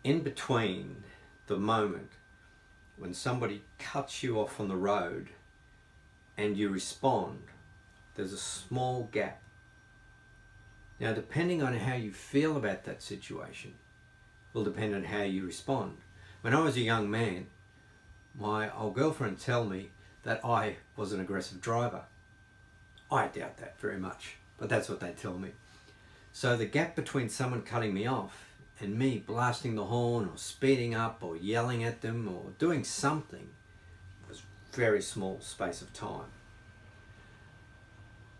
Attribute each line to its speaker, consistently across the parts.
Speaker 1: in between the moment when somebody cuts you off on the road and you respond, there's a small gap. Now, depending on how you feel about that situation will depend on how you respond. When I was a young man, my old girlfriend told me that I was an aggressive driver. I doubt that very much, but that's what they tell me. So the gap between someone cutting me off and me blasting the horn or speeding up or yelling at them or doing something was a very small space of time.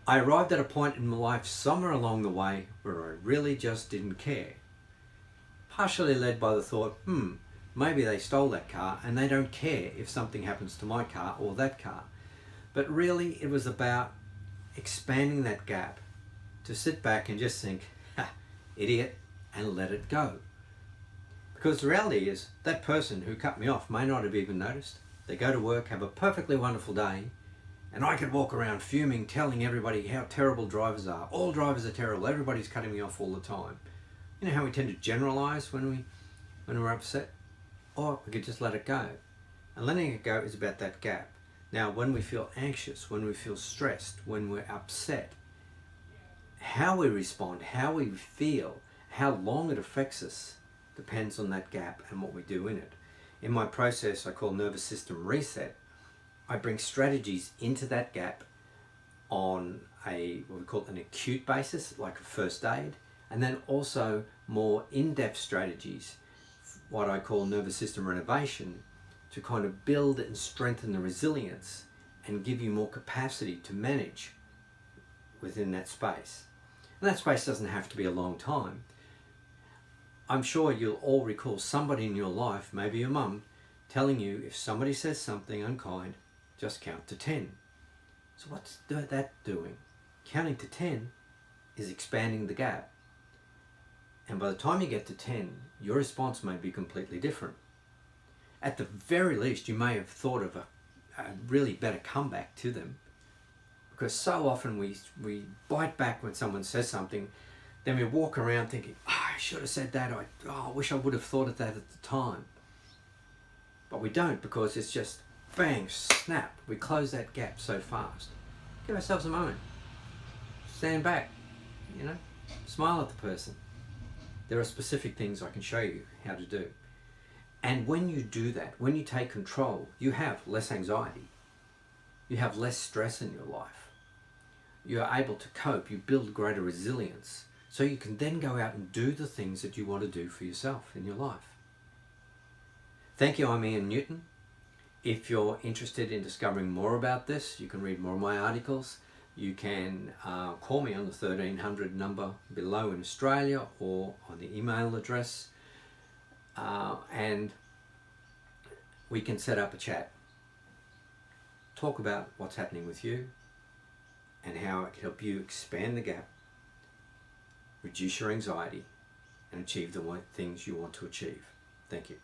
Speaker 1: I arrived at a point in my life somewhere along the way where I really just didn't care. Partially led by the thought, maybe they stole that car and they don't care if something happens to my car or that car. But really it was about expanding that gap to sit back and just think, idiot, and let it go. Because the reality is that person who cut me off may not have even noticed. They go to work, have a perfectly wonderful day, and I could walk around fuming, telling everybody how terrible drivers are. All drivers are terrible. Everybody's cutting me off all the time. You know how we tend to generalize when we're upset? Or we could just let it go. And letting it go is about that gap. Now, when we feel anxious, when we feel stressed, when we're upset, how we respond, how we feel, how long it affects us depends on that gap and what we do in it. In my process I call nervous system reset, I bring strategies into that gap on what we call an acute basis, like a first aid, and then also more in-depth strategies, what I call nervous system renovation, to kind of build and strengthen the resilience and give you more capacity to manage within that space. And that space doesn't have to be a long time. I'm sure you'll all recall somebody in your life, maybe your mum, telling you if somebody says something unkind, just count to 10. So what's that doing? Counting to 10 is expanding the gap. And by the time you get to 10, your response may be completely different. At the very least, you may have thought of a really better comeback to them. Because so often we bite back when someone says something, then we walk around thinking, I should have said that, I wish I would have thought of that at the time. But we don't, because it's just bang, snap, we close that gap so fast. Give ourselves a moment. Stand back, smile at the person. There are specific things I can show you how to do. And when you do that, when you take control, you have less anxiety. You have less stress in your life. You are able to cope, you build greater resilience, so you can then go out and do the things that you want to do for yourself in your life. Thank you, I'm Ian Newton. If you're interested in discovering more about this, you can read more of my articles. You can call me on the 1300 number below in Australia or on the email address, and we can set up a chat. Talk about what's happening with you and how it can help you expand the gap, reduce your anxiety, and achieve the things you want to achieve. Thank you.